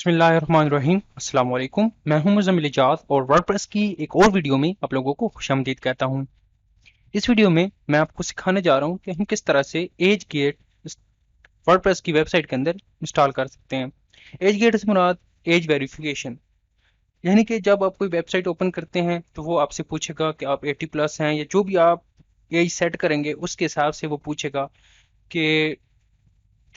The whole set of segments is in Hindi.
बिस्मिल्लाहिर्रहमानिर्रहीम अस्सलाम वालेकुम। मैं हूं मुज़म्मिल इजाज़ और वर्डप्रेस की एक और वीडियो में आप लोगों को खुशामदीद कहता हूं। इस वीडियो में मैं आपको सिखाने जा रहा हूं कि हम किस तरह से एज गेट वर्डप्रेस की वेबसाइट के अंदर इंस्टॉल कर सकते हैं। एज गेट से मुराद एज वेरिफिकेशन, यानी कि जब आप कोई वेबसाइट ओपन करते हैं तो वो आपसे पूछेगा कि आप 80 प्लस हैं, या जो भी आप एज सेट करेंगे उसके हिसाब से वो पूछेगा कि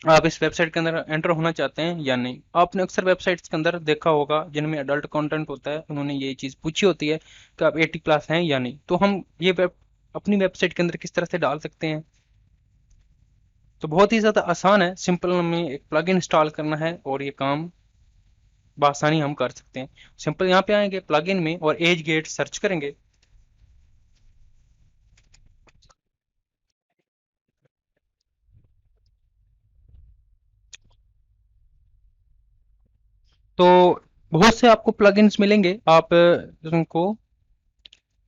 आप इस वेबसाइट के अंदर एंटर होना चाहते हैं या नहीं। आपने अक्सर वेबसाइट्स के अंदर देखा होगा जिनमें अडल्ट कंटेंट होता है, उन्होंने ये चीज़ पूछी होती है कि आप 80 प्लस हैं या नहीं। तो हम ये अपनी वेबसाइट के अंदर किस तरह से डाल सकते हैं, तो बहुत ही ज़्यादा आसान है। सिंपल, हमें एक प्लगइन इंस्टॉल करना है और ये काम बआसानी हम कर सकते हैं। सिंपल यहाँ पे आएंगे प्लगइन में और एज गेट सर्च करेंगे। तो बहुत से आपको प्लगइन्स मिलेंगे, आप उनको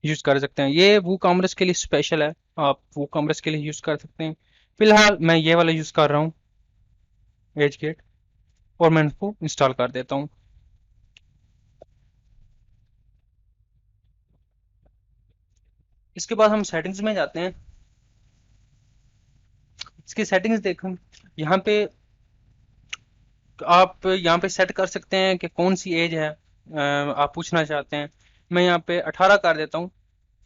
यूज कर सकते हैं। ये वो कॉमर्स के लिए स्पेशल है, आप वो कॉमर्स के लिए यूज कर सकते हैं। फिलहाल मैं ये वाला यूज कर रहा हूँ, एज गेट, और मैं इसको इंस्टॉल कर देता हूँ। इसके बाद हम सेटिंग्स में जाते हैं। इसकी सेटिंग्स देखो, यहाँ पे आप यहाँ पे सेट कर सकते हैं कि कौन सी एज है आप पूछना चाहते हैं। मैं यहाँ पे 18 कर देता हूँ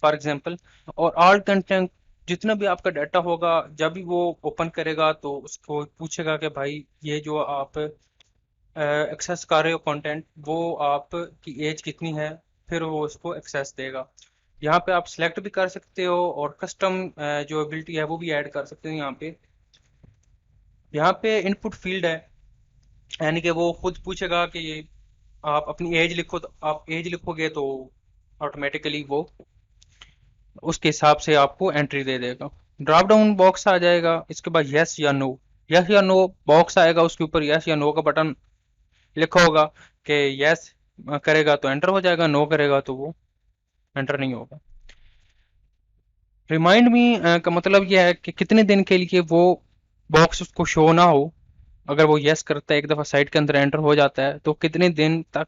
फॉर एग्जांपल। और ऑल कंटेंट, जितना भी आपका डाटा होगा, जब भी वो ओपन करेगा तो उसको पूछेगा कि भाई ये जो आप एक्सेस कर रहे हो कंटेंट, वो आप की एज कितनी है, फिर वो उसको एक्सेस देगा। यहाँ पे आप सिलेक्ट भी कर सकते हो और कस्टम जो एबिलिटी है वो भी ऐड कर सकते हो यहाँ पे। यहाँ पे इनपुट फील्ड है, यानी कि वो खुद पूछेगा कि आप अपनी एज लिखो, तो आप एज लिखोगे तो ऑटोमेटिकली वो उसके हिसाब से आपको एंट्री दे देगा। ड्रॉप डाउन बॉक्स आ जाएगा, इसके बाद यस या नो, यस या नो बॉक्स आएगा, उसके ऊपर यस या नो का बटन लिखा होगा कि यस करेगा तो एंटर हो जाएगा, नो करेगा तो वो एंटर नहीं होगा। रिमाइंड मी का मतलब यह है कि कितने दिन के लिए वो बॉक्स उसको शो ना हो। अगर वो यस करता है, एक दफ़ा साइट के अंदर एंटर हो जाता है, तो कितने दिन तक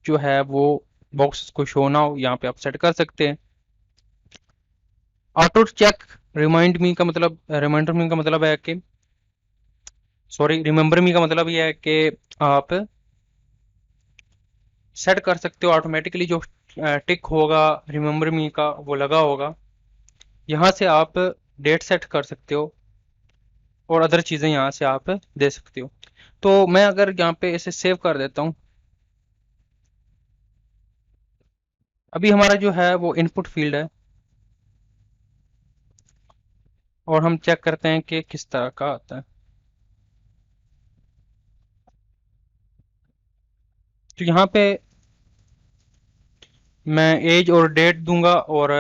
जो है वो बॉक्स उसको शो ना हो, यहाँ पे आप सेट कर सकते हैं। ऑटो चेक रिमाइंडर मी का मतलब है कि सॉरी, रिमेंबर मी का मतलब यह है कि आप सेट कर सकते हो ऑटोमेटिकली, जो टिक होगा रिमेंबर मी का वो लगा होगा। यहाँ से आप डेट सेट कर सकते हो और अदर चीज़ें यहाँ से आप दे सकते हो। तो मैं अगर यहाँ पे इसे सेव कर देता हूँ, अभी हमारा जो है वो इनपुट फील्ड है, और हम चेक करते हैं कि किस तरह का आता है। तो यहाँ पे मैं एज और डेट दूंगा और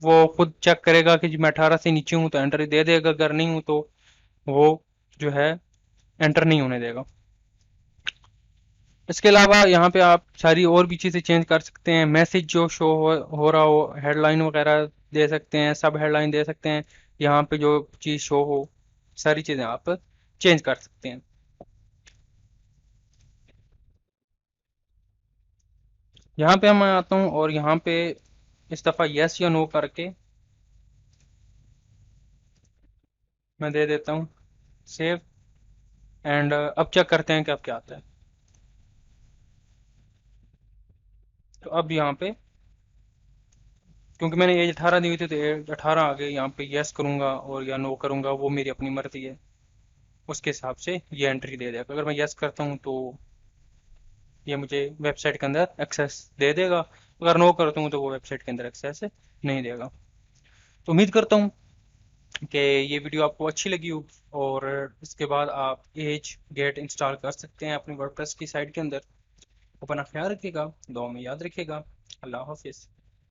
वो खुद चेक करेगा कि जी मैं 18 से नीचे हूँ तो एंटर दे देगा, अगर नहीं हूँ तो वो जो है एंटर नहीं होने देगा। इसके अलावा यहाँ पे आप सारी और भी चीज़ें चेंज कर सकते हैं। मैसेज जो शो हो रहा हो, हेडलाइन वगैरह दे सकते हैं, सब हेडलाइन दे सकते हैं। यहाँ पे जो चीज़ शो हो, सारी चीज़ें आप चेंज कर सकते हैं। यहाँ पे मैं आता हूँ और यहाँ पे इस दफ़ा यस या नो करके मैं दे देता हूँ सेव। एंड अब चेक करते हैं कि अब क्या आता है। तो अब यहाँ पे क्योंकि मैंने एज 18 दी हुई थी तो एज 18 आ गई। यहाँ पे यस करूँगा और या नो करूँगा, वो मेरी अपनी मर्जी है, उसके हिसाब से ये एंट्री दे देगा। अगर मैं यस करता हूँ तो ये मुझे वेबसाइट के अंदर एक्सेस दे देगा, अगर नो करता हूँ तो वो वेबसाइट के अंदर एक्सेस नहीं देगा। तो उम्मीद करता हूँ कि ये वीडियो आपको अच्छी लगी हो, और इसके बाद आप एज गेट इंस्टॉल कर सकते हैं अपनी वर्डप्रेस की साइट के अंदर। अपना ख्याल रखिएगा, दुआ में याद रखिएगा। अल्लाह हाफिज़।